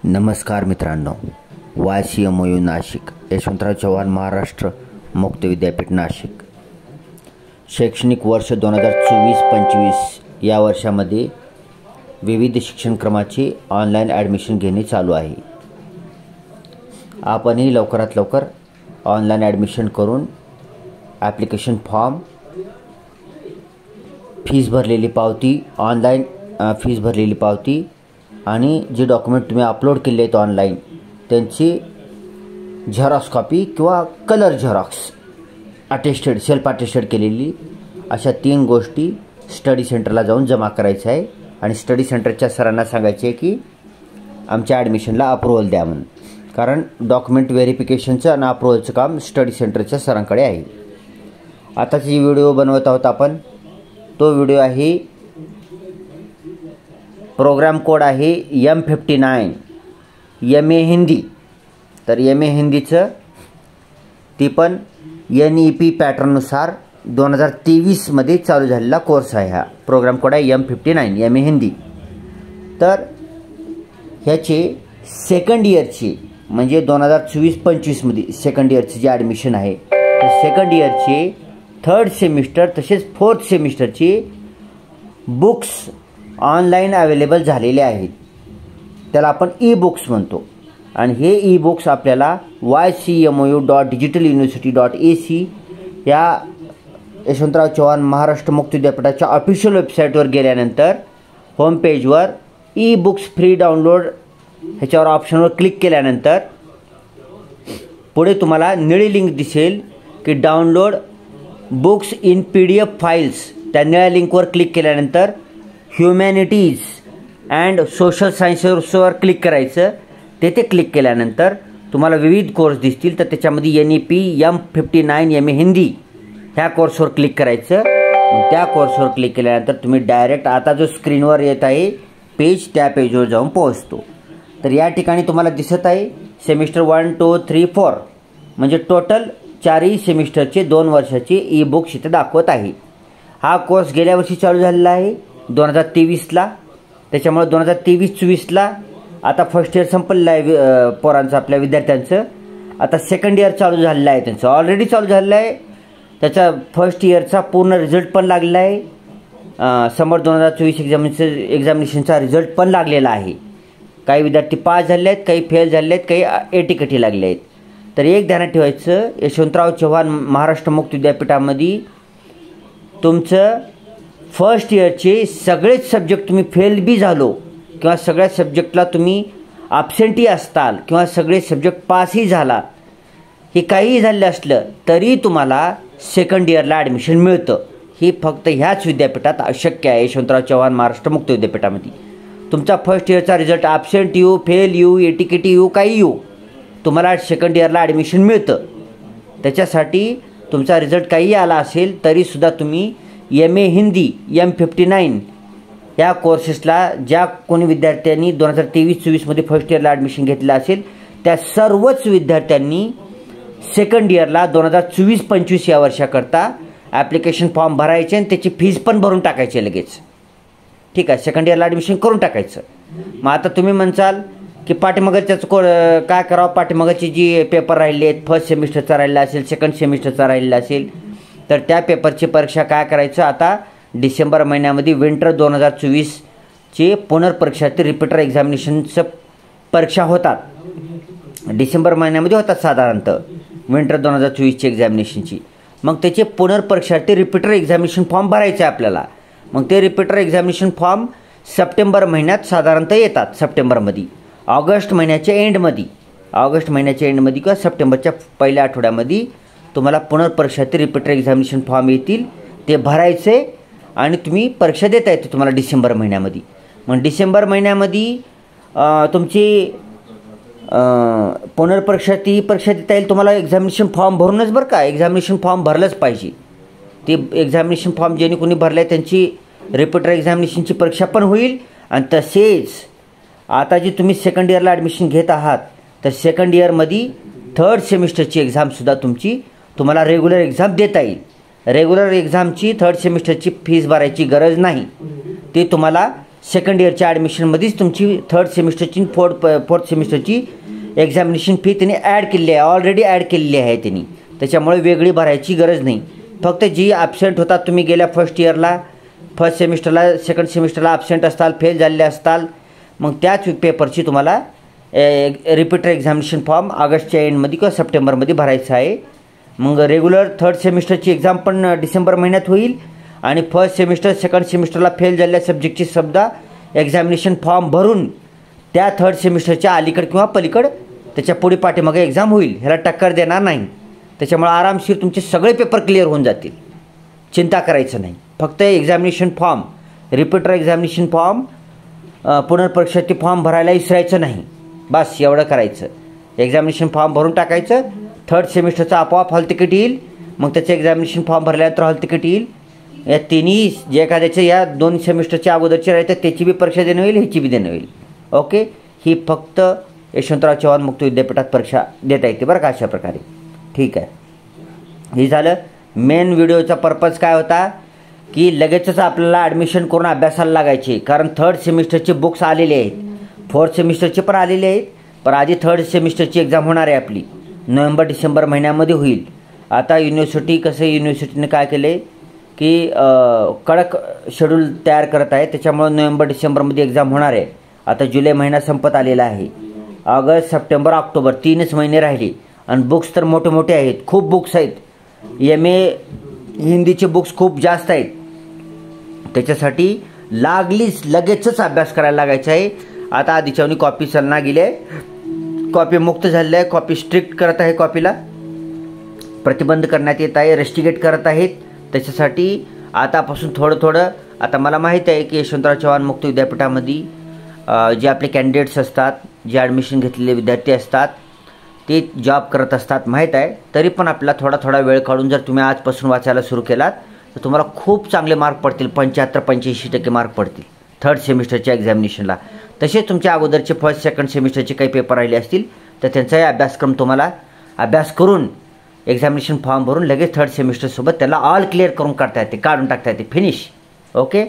नमस्कार मित्रांनो, YCMOU नाशिक, यशवंतराव चव्हाण महाराष्ट्र मुक्त विद्यापीठ नाशिक शैक्षणिक वर्ष 2024-25 या वर्षामध्ये विविध शिक्षणक्रमाचे ऑनलाईन ॲडमिशन घेणे चालू आहे। आपणही लवकरात लवकर ऑनलाईन ॲडमिशन करून ॲप्लिकेशन फॉर्म, फीस भरलेली पावती, ऑनलाईन फीस भरलेली पावती आणि जे डॉक्युमेंट तुम्ही अपलोड केले आहेत ऑनलाईन त्यांची झेरॉक्स कॉपी किंवा colour Xerox attested, self attested केलेली अशा 3 गोष्टी स्टडी सेंटरला जाऊन जमा करायचं आहे आणि स्टडी सेंटरच्या सरांना सांगायचे आहे की आमच्या ॲडमिशनला अप्रूव्हल द्या म्हणून, कारण डॉक्युमेंट व्हेरिफिकेशनचं आणि अप्रूव्हलचं काम स्टडी सेंटरच्या सरांकडे आहे। आता जी व्हिडिओ बनवत आहोत आपण, तो व्हिडिओ आहे, प्रोग्राम कोड आहे M59 MA हिंदी। तर MA हिंदीचं ती पण NEP पॅटर्ननुसार 2023 मध्ये चालू झालेला कोर्स आहे। हा प्रोग्राम कोड आहे M59 MA हिंदी। तर ह्याचे सेकंड इयरची म्हणजे 2024-25 मध्ये सेकंड इयरची जी ॲडमिशन आहे तर सेकंड इयरचे 3rd सेमिस्टर तसेच 4th सेमिस्टरचे बुक्स ऑनलाईन अवेलेबल झालेले आहेत। त्याला आपण ई-बुक्स म्हणतो आणि हे ई-बुक्स आपल्याला ycmou.digitaluniversity.ac या यशवंतराव चव्हाण महाराष्ट्र मुक्त विद्यापीठाच्या ऑफिशियल वेबसाईटवर गेल्यानंतर होम पेजवर ई-बुक्स फ्री डाउनलोड ह्याच्यावर ऑप्शनवर क्लिक केल्यानंतर पुढे तुम्हाला निळी लिंक दिसेल की download books in PDF files. त्या निळ्या लिंकवर क्लिक केल्यानंतर ह्युमॅनिटीज अँड सोशल सायन्सेसवर क्लिक करायचं। तेथे क्लिक केल्यानंतर तुम्हाला विविध कोर्स दिसतील, तर त्याच्यामध्ये NEP M59 MA हिंदी ह्या कोर्सवर क्लिक करायचं। त्या कोर्सवर क्लिक केल्यानंतर तुम्ही डायरेक्ट आता जो स्क्रीनवर येत आहे पेज, त्या पेजवर जाऊन पोहोचतो। तर या ठिकाणी तुम्हाला दिसत आहे सेमिस्टर 1, 2, 3, 4 म्हणजे टोटल 4ही सेमिस्टरचे 2 वर्षाचे ई-बुक्स इथे दाखवत आहे। हा कोर्स गेल्या वर्षी चालू झालेला आहे 2023ला, त्याच्यामुळे 2023-24ला आता फर्स्ट इयर संपलेलं आहे पोरांचं, आपल्या विद्यार्थ्यांचं। आता सेकंड इयर चालू झालेलं आहे, त्यांचं ऑलरेडी चालू झालेलं आहे। त्याचा फर्स्ट इयरचा पूर्ण रिझल्ट पण लागलेला आहे। समर 2024 एक्झामिनेशनचा रिझल्ट पण लागलेला आहे। काही विद्यार्थी पास झाले आहेत, काही फेल झाले आहेत, काही एटीकेटी लागले आहेत। तर एक ध्यानात ठेवायचं, यशवंतराव चव्हाण महाराष्ट्र मुक्त विद्यापीठामध्ये तुमचं फर्स्ट इयरचे सगळेच सब्जेक्ट तुम्ही फेल बी झालो किंवा सगळ्या सब्जेक्टला तुम्ही ॲब्सेंटी असताल किंवा सगळे सब्जेक्ट पासही झाला, हे काहीही झालं असलं तरी तुम्हाला सेकंड इयरला ॲडमिशन मिळतं। ही फक्त ह्याच विद्यापीठात शक्य आहे, यशवंतराव चव्हाण महाराष्ट्र मुक्त विद्यापीठामध्ये। तुमचा फर्स्ट इयरचा रिझल्ट ॲब्सेंट येऊ, फेल येऊ, एटीकेटी येऊ, काही येऊ, तुम्हाला सेकंड इयरला ॲडमिशन मिळतं। त्याच्यासाठी तुमचा रिझल्ट काही आला असेल तरीसुद्धा तुम्ही MA हिंदी M59 या कोर्सेसला ज्या कोणी विद्यार्थ्यांनी 2023-24 मध्ये फर्स्ट इयरला ॲडमिशन घेतलं असेल त्या सर्वच विद्यार्थ्यांनी सेकंड इयरला 2024-25 या वर्षाकरता ॲप्लिकेशन फॉर्म भरायचे आणि त्याची फीस पण भरून टाकायची लगेच। ठीक आहे, सेकंड इयरला ॲडमिशन करून टाकायचं। मग आता तुम्ही म्हणसाल की पाठीमागच्याच काय करावं, पाठीमागची जी पेपर राहिले आहेत, फर्स्ट सेमिस्टरचा राहिला असेल, सेकंड सेमिस्टरचा राहिला असेल, तर त्या पेपरची परीक्षा काय करायचं, आता डिसेंबर महिन्यामध्ये विंटर 2024ची पुनर्परीक्षातील रिपीटर एक्झामिनेशनचं परीक्षा होतात। डिसेंबर महिन्यामध्ये होतात साधारणतः विंटर 2024ची एक्झामिनेशनची। मग त्याचे पुनर्परीक्षार्थी रिपीटर एक्झामिनेशन फॉर्म भरायचे आपल्याला। मग ते रिपीटर एक्झामिनेशन फॉर्म सप्टेंबर महिन्यात साधारणतः येतात, सप्टेंबरमध्ये, ऑगस्ट महिन्याच्या एंडमध्ये किंवा सप्टेंबरच्या पहिल्या आठवड्यामध्ये तुम्हाला पुनर्परीक्षार्थी रिपीटर एक्झामिनेशन फॉर्म येतील, ते भरायचे आणि तुम्ही परीक्षा देता येते तुम्हाला डिसेंबर महिन्यामध्ये। मग डिसेंबर महिन्यामध्ये तुमची पुनर्परीक्षार्थी परीक्षा देता येईल तुम्हाला एक्झामिनेशन फॉर्म भरूनच, बरं का, एक्झामिनेशन फॉर्म भरलंच पाहिजे। ते एक्झामिनेशन फॉर्म ज्यांनी कोणी भरलं आहे त्यांची रिपीटर एक्झामिनेशनची परीक्षा पण होईल। आणि तसेच आता जी तुम्ही सेकंड इयरला ॲडमिशन घेत आहात तर सेकंड इयरमध्ये 3rd सेमिस्टरची एक्झामसुद्धा तुम्हाला रेग्युलर एक्झाम देता येईल। रेग्युलर एक्झामची 3rd सेमिस्टरची फीस भरायची गरज नाही, ते तुम्हाला सेकंड इयरच्या ॲडमिशनमध्येच तुमची थर्ड सेमिस्टरची फोर्थ सेमिस्टरची एक्झामिनेशन फी त्यांनी ॲड केलेली आहे, ऑलरेडी ॲड केलेली आहे त्यांनी. त्याच्यामुळे वेगळी भरायची गरज नाही. फक्त जी ॲबसेंट होतात तुम्ही गेल्या फर्स्ट इयरला, फर्स्ट सेमिस्टरला, सेकंड सेमिस्टरला ॲबसेंट असताल, फेल झालेले असताल, मग त्याच पेपरची तुम्हाला रिपीटर एक्झामिनेशन फॉर्म ऑगस्टच्या एंडमध्ये किंवा सप्टेंबरमध्ये भरायचं आहे. मग रेग्युलर थर्ड सेमिस्टरची एक्झाम पण डिसेंबर महिन्यात होईल आणि फर्स्ट सेमिस्टर सेकंड सेमिस्टरला फेल झालेल्या सब्जेक्टची सुद्धा एक्झामिनेशन फॉर्म भरून त्या थर्ड सेमिस्टरच्या अलीकड किंवा पलीकड त्याच्या पुढे पाठीमागे एक्झाम होईल. ह्याला टक्कर देणार नाही. त्याच्यामुळे आरामशीर तुमचे सगळे पेपर क्लिअर होऊन जातील. चिंता करायचं नाही. फक्त examination form, repeater examination form, पुनर्परीक्षेचे फॉर्म भरायला विसरायचं नाही. बस एवढं करायचं. एक्झामिनेशन फॉर्म भरून टाकायचं. थर्ड सेमिस्टरचं आपोआप हॉल तिकीट येईल. मग त्याचं एक्झामिनेशन फॉर्म भरल्यानंतर हॉल तिकीट येईल. या तिन्ही जे एखाद्याच्या या 2 सेमिस्टरच्या अगोदरचे राहतात त्याची बी परीक्षा देणं होईल, ह्याची बी देणं होईल. ओके. ही फक्त यशवंतराव चव्हाण मुक्त विद्यापीठात परीक्षा देता येते बरं का, अशा प्रकारे. ठीक आहे. हे झालं. मेन व्हिडिओचा पर्पज काय होता की लगेचच आपल्याला ॲडमिशन करून अभ्यासाला लागायचे, कारण थर्ड सेमिस्टरचे बुक्स आलेले आहेत, फोर्थ सेमिस्टरचे पण आलेले आहेत. पण आधी थर्ड सेमिस्टरची एक्झाम होणार आहे आपली, नोव्हेंबर डिसेंबर महिन्यामध्ये होईल. आता युनिव्हर्सिटीने काय केलं आहे की कडक शेड्यूल तयार करत आहे. त्याच्यामुळे नोव्हेंबर डिसेंबरमध्ये एक्झाम होणार आहे. आता जुलै महिना संपत आलेला आहे. ऑगस्ट सप्टेंबर ऑक्टोबर 3च महिने राहिले आणि बुक्स तर मोठे मोठे आहेत, खूप बुक्स आहेत. MA हिंदीचे बुक्स खूप जास्त आहेत. त्याच्यासाठी लगेचच अभ्यास करायला लागायचा आहे. आता आधीच्यावनी कॉपी चालना गेले, कॉपी मुक्त झालेली आहे. कॉपी स्ट्रिक्ट करत आहे, कॉपीला प्रतिबंध करण्यात येत आहे, रेस्ट्रिकेट करत आहेत. त्याच्यासाठी आतापासून थोडं आता मला माहीत आहे की यशवंतराव चव्हाण मुक्त विद्यापीठामध्ये जे आपले कॅन्डिडेट्स असतात, जे ॲडमिशन घेतलेले विद्यार्थी असतात, ते जॉब करत असतात माहीत आहे. तरी पण आपल्याला थोडा वेळ काढून जर तुम्ही आजपासून वाचायला सुरू केलात तर तुम्हाला खूप चांगले मार्क पडतील. 75-85% मार्क पडतील थर्ड सेमिस्टरच्या एक्झामिनेशनला. तसेच तुमच्या अगोदरचे फर्स्ट सेकंड सेमिस्टरचे काही पेपर राहिले असतील तर त्यांचाही अभ्यासक्रम तुम्हाला अभ्यास करून एक्झामिनेशन फॉर्म भरून लगेच थर्ड सेमिस्टरसोबत त्याला ऑल क्लिअर करून काढून टाकता येते. फिनिश. ओके.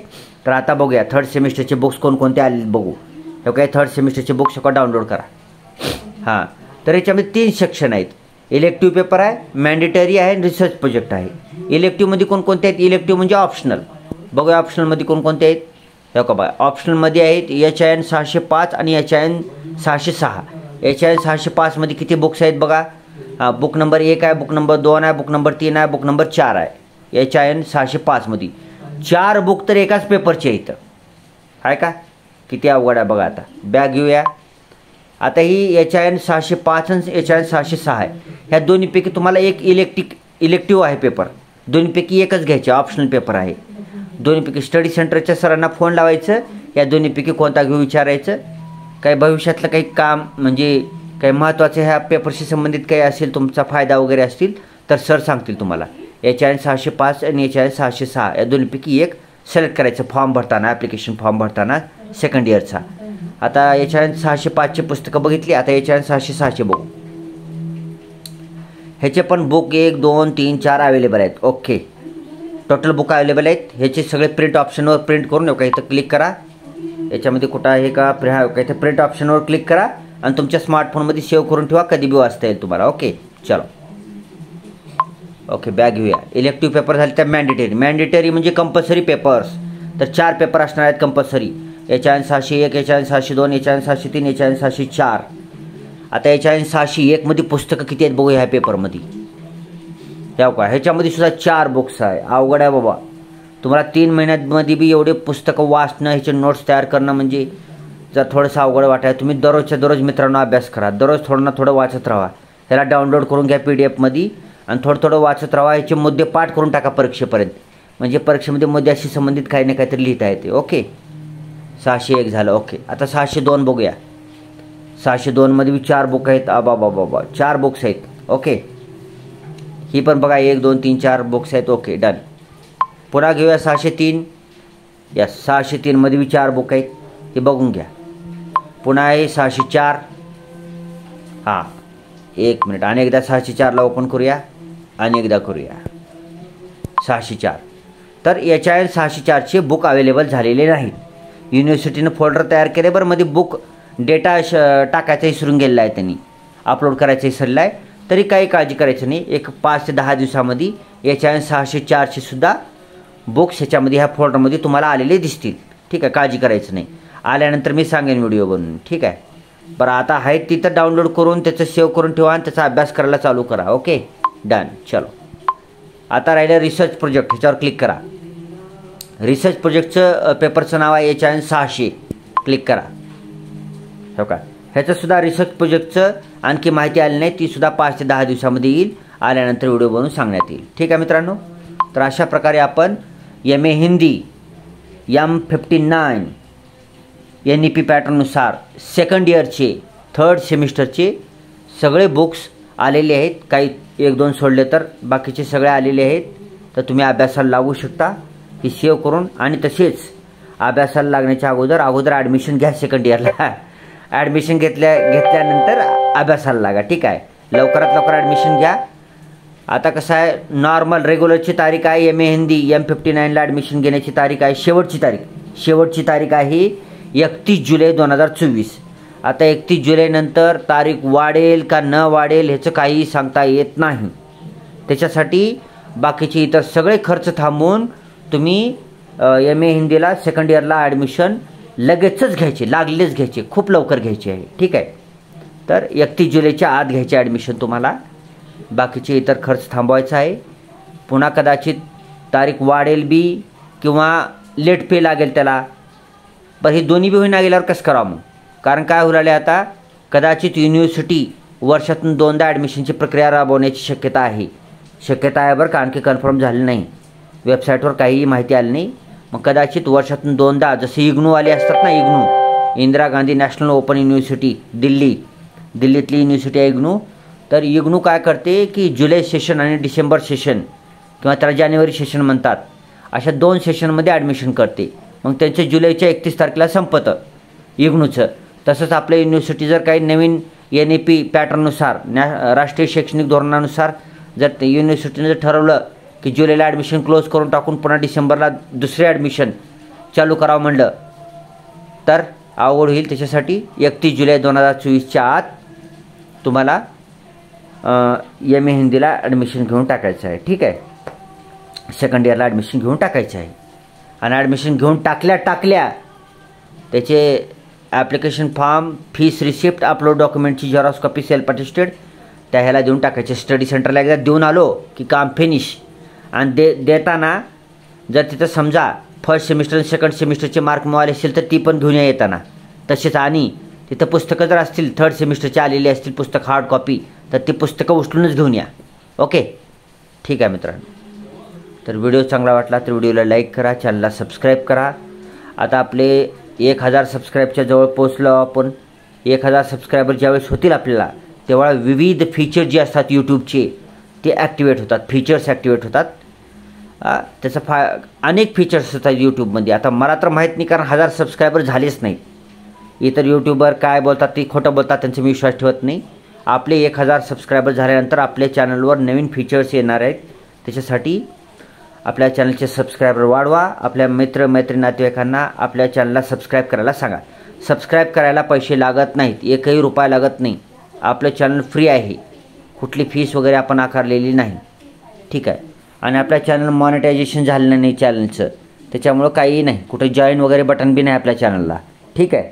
तर आता बघूया थर्ड सेमिस्टरचे बुक्स कोणकोणते आले बघू. ओके. थर्ड सेमिस्टरचे बुक्स सगळं डाउनलोड करा. हां. तर याच्यामध्ये 3 सेक्शन आहेत. इलेक्टिव्ह पेपर आहे, मॅन्डेटरी आहे, रिसर्च प्रोजेक्ट आहे. इलेक्टिव्हमध्ये कोणकोणते आहेत? इलेक्टिव्ह म्हणजे ऑप्शनल. बघूया ऑप्शनलमध्ये कोणकोणते आहेत. हे का बघा, ऑप्शनलमध्ये आहेत HIN 605 आणि HIN 606. HIN 605मध्ये किती बुक्स आहेत बघा. बुक नंबर 1 आहे, बुक नंबर 2 आहे, बुक नंबर 3 आहे, बुक नंबर 4 आहे. HIN 605मध्ये 4 बुक तर एकाच पेपरचे आहेत. आहे का? किती अवघड आहे बघा. आता बॅग घेऊया. आता ही HIN 605 आणि HIN 606 आहे. ह्या दोन्हीपैकी तुम्हाला एक इलेक्टिव्ह आहे पेपर. दोन्हीपैकी एकच घ्यायचे. ऑप्शनल पेपर आहे. दोन्हीपैकी स्टडी सेंटरच्या सरांना फोन लावायचं, या दोन्हीपैकी कोणता घेऊ विचारायचं. काही भविष्यातलं काही काम म्हणजे काही महत्त्वाचं ह्या पेपरशी संबंधित काही असेल, तुमचा फायदा वगैरे असतील तर सर सांगतील तुम्हाला. HIN 605 आणि HIN 606 या दोन्हीपैकी एक सिलेक्ट करायचं फॉर्म भरताना, ॲप्लिकेशन फॉर्म भरताना सेकंड इयरचा. आता HIN 605ची पुस्तकं बघितली. आता HIN 606चे बघू. ह्याचे पण बुक 1, 2, 3, 4 अवेलेबल आहेत. ओके. टोटल बुक अवेलेबल आहेत. ह्याचे सगळे प्रिंट ऑप्शनवर प्रिंट करून का इथं क्लिक करा. याच्यामध्ये कुठं आहे का इथं प्रिंट ऑप्शनवर क्लिक करा आणि तुमच्या स्मार्टफोनमध्ये सेव्ह करून ठेवा. कधी बी वाचता येईल तुम्हाला. ओके. चलो. ओके. बॅग घेऊया. इलेक्टिव्ह पेपर झाले त्या मॅन्डेटरी म्हणजे कंपल्सरी पेपर्स. तर 4 पेपर असणार आहेत compulsory. HIN 601, HIN 602, HIN 603, HIN 604. आता HIN 601मध्ये पुस्तकं किती आहेत बघू ह्या पेपरमध्ये. त्या का ह्याच्यामध्ये सुद्धा 4 बुक्स आहे. अवघड आहे बाबा. तुम्हाला 3 महिन्यांमध्ये बी एवढे पुस्तकं वाचणं, ह्याचे नोट्स तयार करणं म्हणजे जर थोडंसं अवघड वाटायला, तुम्ही दररोजच्या दररोज मित्रांनो अभ्यास करा. दररोज थोडं वाचत राहा. ह्याला डाउनलोड करून घ्या PDF आणि थोडं वाचत राहा. ह्याचे मुद्दे पाठ करून टाका परीक्षेपर्यंत. म्हणजे परीक्षेमध्ये मुद्द्याशी संबंधित काही ना काहीतरी लिहिता येते. ओके. 601 झालं. ओके. आता 602 बघूया. 602मध्ये बी 4 बुक आहेत. बाबा 4 बुक्स आहेत. ओके. ही पण बघा 1, 2, 3, 4 बुक्स आहेत. ओके. डन. पुन्हा घेऊया 603. या 603मध्ये बी 4 बुक आहेत. हे बघून घ्या. पुन्हा आहे 604. हां. 1 मिनिट. आणि एकदा 604ला ओपन करूया आणि एकदा करूया 604. तर HIN 604चे बुक अवेलेबल झालेले नाहीत. युनिव्हर्सिटीनं फोल्डर तयार केले बरं, मध्ये बुक डेटा टाकायचा विसरून गेलेला आहे, त्यांनी अपलोड करायचा विसरला आहे, तरी काही काळजी करायची नाही. एक 5 ते 10 दिवसामध्ये याच्या 600-400 सुद्धा बुक्स ह्याच्यामध्ये ह्या फोल्डरमध्ये तुम्हाला आलेले दिसतील. ठीक आहे, काळजी करायचं नाही. आल्यानंतर मी सांगेन व्हिडिओ बनवून. ठीक आहे, बरं आता आहे तिथं डाउनलोड करून त्याचं सेव्ह करून ठेवा आणि त्याचा अभ्यास करायला चालू करा. Okay, done. चलो, आता राहिलं रिसर्च प्रोजेक्ट. ह्याच्यावर क्लिक करा. रिसर्च प्रोजेक्टचं पेपरचं नाव आहे HIN 600. क्लिक करा. हो का, ह्याचंसुद्धा रिसर्च प्रोजेक्टचं आणखी माहिती आली नाही, तीसुद्धा 5 ते 10 दिवसामध्ये येईल. आल्यानंतर व्हिडिओ बनवून सांगण्यात येईल. ठीक आहे मित्रांनो, तर अशा प्रकारे आपण MA हिंदी M59 NEP पॅटर्ननुसार सेकंड इयरचे 3rd सेमिस्टरचे सगळे बुक्स आलेले आहेत. काही 1-2 सोडले तर बाकीचे सगळे आलेले आहेत. तर तुम्ही अभ्यासाला लागू शकता ही सेव्ह करून. आणि तसेच अभ्यासाला लागण्याच्या अगोदर ॲडमिशन घ्या सेकंड इयरला. ॲडमिशन घेतल्यानंतर अभ्यासाला लागा. ठीक आहे, लवकरात लवकर ॲडमिशन घ्या. आता कसं आहे, नॉर्मल रेग्युलरची तारीख आहे MA हिंदी M59ला ॲडमिशन घेण्याची तारीख आहे. शेवटची तारीख आहे 31 जुलै 2024. आता 31 जुलैनंतर तारीख वाढेल का न वाढेल ह्याचं काही सांगता येत नाही. त्याच्यासाठी बाकीचे इतर सगळे खर्च थांबवून तुम्ही MA हिंदीला सेकंड इयरला ॲडमिशन लगेचच घ्यायचे, लागलेच घ्यायचे, खूप लवकर घ्यायचे आहे. ठीक आहे, तर 31 जुलैच्या आत घ्यायचे ॲडमिशन तुम्हाला. बाकीचे इतर खर्च थांबवायचा आहे. पुन्हा कदाचित तारीख वाढेल बी किंवा लेट पे लागेल त्याला. पण हे दोन्ही बी होईना गेल्यावर कसं करावं मग? कारण काय होऊ राहिले आता, कदाचित युनिव्हर्सिटी वर्षातून 2दा ॲडमिशनची प्रक्रिया राबवण्याची शक्यता आहे बरं का, आणखी कन्फर्म झाली नाही. वेबसाईटवर काहीही माहिती आली नाही. मग कदाचित वर्षातून 2दा, जसे इग्नूवाले असतात ना, Indira Gandhi national open university दिल्लीतली युनिव्हर्सिटी आहे इग्नू. तर इग्नू काय करते की जुलै सेशन आणि डिसेंबर सेशन किंवा त्याला जानेवारी सेशन म्हणतात, अशा 2 सेशनमध्ये ॲडमिशन करते. मग त्यांचं जुलैच्या 31 तारखेला संपतं इग्नूचं. तसंच आपल्या युनिव्हर्सिटी जर काही नवीन NEP पॅटर्ननुसार राष्ट्रीय शैक्षणिक धोरणानुसार जर युनिव्हर्सिटीनं जर ठरवलं की जुलैला ॲडमिशन क्लोज करून टाकून पुन्हा डिसेंबरला दुसरे ॲडमिशन चालू करावं म्हणलं तर अवघड होईल. त्याच्यासाठी 31 जुलै 2024च्या आत तुम्हाला MA हिंदीला ॲडमिशन घेऊन टाकायचं आहे. ठीक आहे, सेकंड इयरला ॲडमिशन घेऊन टाकायचं आहे. आणि ॲडमिशन घेऊन टाकल्या त्याचे application form, fees receipt, upload डॉक्युमेंटची झेरॉक्स कॉपी, सेल्फ अटेस्टेड त्या ह्याला देऊन टाकायचे. स्टडी सेंटरला एकदा देऊन आलो की काम फिनिश. आणि देताना जर तिथं समजा फर्स्ट सेमिस्टर आणि सेकंड सेमिस्टरचे मार्क मिळाले असतील तर ती पण घेऊन येताना. तसेच आणि तिथं पुस्तकं जर असतील 3rd सेमिस्टरचे आलेली असतील पुस्तक हार्ड कॉपी, तर ती पुस्तकं उचलूनच घेऊन या. ओके, ठीक आहे मित्रांनो. तर व्हिडिओ चांगला वाटला तर व्हिडिओला लाईक करा, चॅनलला सबस्क्राईब करा. आता आपले 1000 सबस्क्राईबच्या जवळ पोचलो आपण. 1000 सबस्क्रायबर ज्यावेळेस होतील आपल्याला, तेव्हा विविध फीचर जे असतात यूट्यूबचे ते ॲक्टिवेट होतात, फीचर्स ॲक्टिवेट होतात. त्याचं अनेक फीचर्स असतात यूट्यूबमध्ये. आता मला तर माहीत नाही, कारण 1000 सबस्क्रायबर झालेच नाहीत. इतर यूट्यूबर काय बोलतात ते खोटं बोलतात, त्यांचा मी विश्वास ठेवत नाही. आपले 1000 सबस्क्रायबर झाल्यानंतर आपल्या चॅनलवर नवीन फीचर्स येणार आहेत. त्याच्यासाठी आपल्या चॅनलचे सबस्क्रायबर वाढवा. आपल्या मित्रमैत्रिणी नातेवाईकांना आपल्या चॅनलला सबस्क्राईब करायला सांगा. सबस्क्राईब करायला पैसे लागत नाहीत, 1ही रुपया लागत नाही. आपलं चॅनल फ्री आहे, कुठली फीस वगैरे आपण आकारलेली नाही. ठीक आहे, आणि आपल्या चॅनल मॉनिटायझेशन झालेलं नाही चॅनलचं, त्याच्यामुळं काहीही नाही, कुठे जॉईन वगैरे बटन बी नाही आपल्या चॅनलला. ठीक आहे,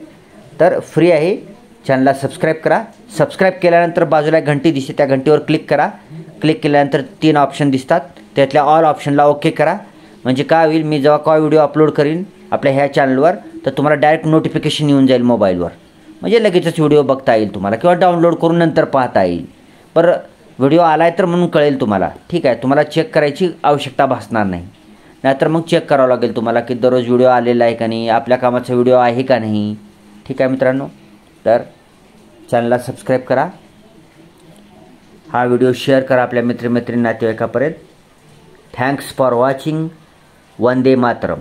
तर फ्री आहे. चॅनलला सबस्क्राईब करा. सबस्क्राईब केल्यानंतर बाजूला एक घंटी दिसते, त्या घंटीवर क्लिक करा. क्लिक केल्यानंतर 3 ऑप्शन दिसतात, त्यातल्या ऑल ऑप्शनला ओके करा. म्हणजे काय होईल, मी जेव्हा काय व्हिडिओ अपलोड करीन आपल्या ह्या चॅनलवर तर तुम्हाला डायरेक्ट नोटिफिकेशन येऊन जाईल मोबाईलवर. म्हणजे लगेचच व्हिडिओ बघता येईल तुम्हाला, किंवा डाउनलोड करून नंतर पाहता येईल. पर व्हिडिओ आला आहे तर म्हणून कळेल तुम्हाला. ठीक आहे, तुम्हाला चेक करायची आवश्यकता भासणार नाही. नाहीतर मग चेक करावं लागेल तुम्हाला की दररोज व्हिडिओ आलेला आहे का नाही, आपल्या कामाचा व्हिडिओ आहे का नाही. ठीक आहे मित्रांनो, तर चॅनलला सबस्क्राईब करा. हा व्हिडिओ शेअर करा आपल्या मित्रमैत्रिणी नातेवाईकापर्यंत. Thanks for watching. वंदे मातरम.